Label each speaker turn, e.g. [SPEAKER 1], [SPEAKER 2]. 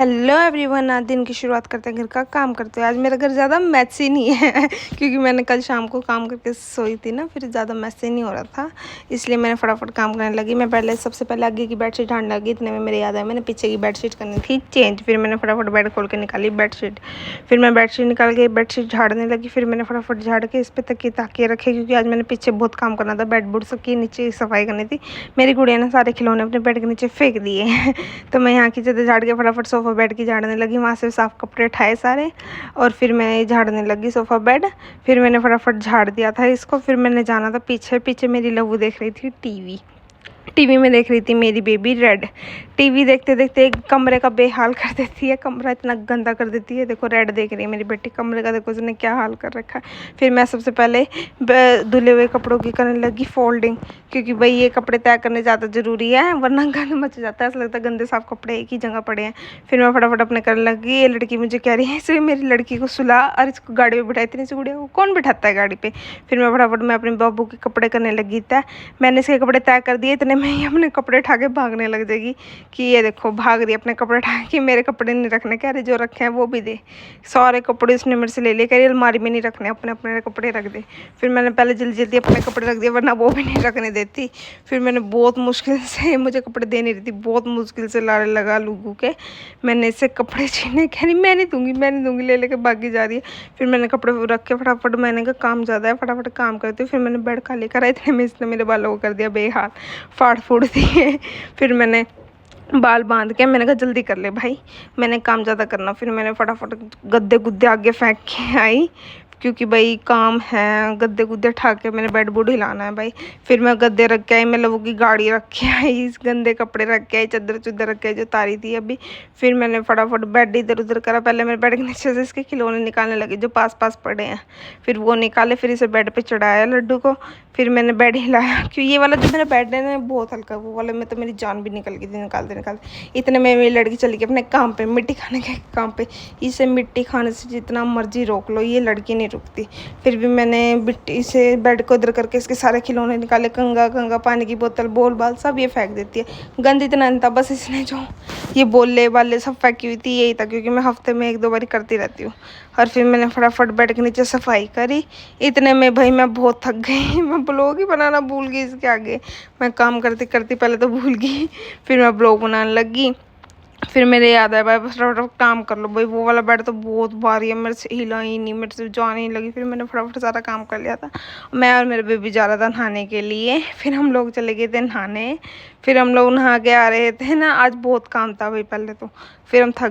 [SPEAKER 1] Hello everyone, आज दिन की शुरुआत करते हैं, घर का काम करते हैं। आज मेरा घर ज़्यादा मैसी नहीं है क्योंकि मैंने कल शाम को काम करके सोई थी ना, फिर ज़्यादा मैसी नहीं हो रहा था, इसलिए मैंने फटाफट काम करने लगी। मैं सबसे पहले आगे की बेडशीट झाड़ने लगी। इतने में मेरे याद आया मैंने पीछे की बेडशीट करनी थी चेंज। फिर मैंने फटाफट बेड खोल के निकाली बेडशीट। फिर मैं बेडशीट निकाल के बेडशीट झाड़ने लगी। फिर मैंने फटाफट झाड़ के इस पर तकिए ताकिए रखे, क्योंकि आज मैंने पीछे बहुत काम करना था। बेड बुड सबकी नीचे सफाई करनी थी। मेरी गुड़िया ने सारे खिलौने अपने बेड के नीचे फेंक दिए तो मैं यहाँ की जगह झाड़ के फटाफट सोफा बेड की झाड़ने लगी। वहाँ से साफ कपड़े उठाए सारे और फिर मैं झाड़ने लगी सोफ़ा बेड। फिर मैंने फटाफट झाड़ दिया था इसको। फिर मैंने जाना था पीछे। पीछे मेरी लव्वू देख रही थी टीवी में देख रही थी मेरी बेबी रेड। टीवी देखते देखते एक कमरे का बेहाल कर देती है, कमरा इतना गंदा कर देती है। देखो रेड देख रही है मेरी बेटी कमरे का, देखो उसने क्या हाल कर रखा है। फिर मैं सबसे पहले धुले हुए कपड़ों की करने लगी फोल्डिंग, क्योंकि भाई ये कपड़े तय करने ज़्यादा ज़रूरी है, वरना गंद मच जाता है। ऐसा लगता है गंदे साफ कपड़े एक ही जगह पड़े हैं। फिर मैं फटाफट अपने करने लगी। ये लड़की मुझे कह रही है इसलिए मेरी लड़की को सुला और इसको गाड़ी में बिठाई। इतनी सी गुड़िया को कौन बिठाता है गाड़ी पे। फिर मैं फटाफट अपने बाबू के कपड़े करने लगी तय। मैंने इसके कपड़े तय कर दिए। इतने में ही अपने कपड़े उठा के भागने लग जाएगी कि ये देखो भाग रही अपने कपड़े उठा के। मेरे कपड़े नहीं रखने, कह रहे जो रखे हैं वो भी दे। सारे कपड़े उसने मेरे से ले लिए, कह रही अलमारी में नहीं रखने, अपने अपने कपड़े रख दे। फिर मैंने पहले जल्दी जल्दी अपने कपड़े रख दिए, वरना वो भी नहीं रखने देती। फिर मैंने बहुत मुश्किल से, मुझे कपड़े दे नहीं रही थी, बहुत मुश्किल से लारे लगा लूगू के मैंने इससे कपड़े छीने। कह रही मैं नहीं दूंगी, ले लेके भागी जा रही है। फिर मैंने कपड़े रख के फटाफट, मैंने कहा काम ज़्यादा है, फटाफट काम करती हूँ। फिर मैंने बेड खाली करा। इतने में इसने मेरे बालों को कर दिया बेहाल, फाड़ फूड़ दिए। फिर मैंने बाल बांध के मैंने कहा जल्दी कर ले भाई, मैंने काम ज़्यादा करना। फिर मैंने फटाफट गद्दे गुद्दे आगे फेंक के आई, क्योंकि भाई काम है। गद्दे गुद्दे उठा के मैंने बेड बुड हिलाना है भाई। फिर मैं गद्दे रख के आई, मैं लोगों की गाड़ी रख के आई, गंदे कपड़े रख के आई, चद्दर चुद्दर रख के आई जो तारी थी अभी। फिर मैंने फटाफट बेड इधर उधर करा। पहले मेरे बेड के नीचे से इसके खिलौने निकालने लगे जो पास पास पड़े हैं, फिर वो निकाले। फिर इसे बेड पे चढ़ाया लड्डू को। फिर मैंने बेड हिलाया, क्योंकि ये वाला जो मेरा बेड है ना बहुत हल्का है, वो वाले में तो मेरी जान भी निकल गई थी निकालते। इतने में मेरी लड़की चली गई अपने काम पे, मिट्टी खाने के काम पे। इसे मिट्टी खाने से जितना मर्जी रोक लो, ये लड़की नहीं रुकती। फिर भी मैंने मिट्टी से बेड को इधर करके इसके सारे खिलौने निकाले, कंगा पानी की बोतल बोल बाल सब ये फेंक देती है। गंद इतना नहीं था, बस इसने जो ये बोले वाले सब फेंकी हुई थी यही था, क्योंकि मैं हफ्ते में 1-2 बार करती रहती हूँ। और फिर मैंने फटाफट बेड के नीचे सफाई करी। इतने में भाई मैं बहुत थक गई, मैं ब्लॉग ही बनाना भूल गई इसके आगे। मैं काम करती करती पहले तो भूल गई, फिर मैं ब्लॉग बनाने लगी। फिर मेरे याद आया भाई बस फटाफट काम कर लो भाई, वो वाला बेड तो बहुत भारी है, मेरे से हिला ही नहीं, मेरे से जान ही नहीं लगी। फिर मैंने फटाफट सारा काम कर लिया था। मैं और मेरे बेबी जा रहा था नहाने के लिए। फिर हम लोग चले गए थे नहाने। फिर हम लोग नहा के आ रहे थे ना, आज बहुत काम था भाई पहले तो। फिर हम थक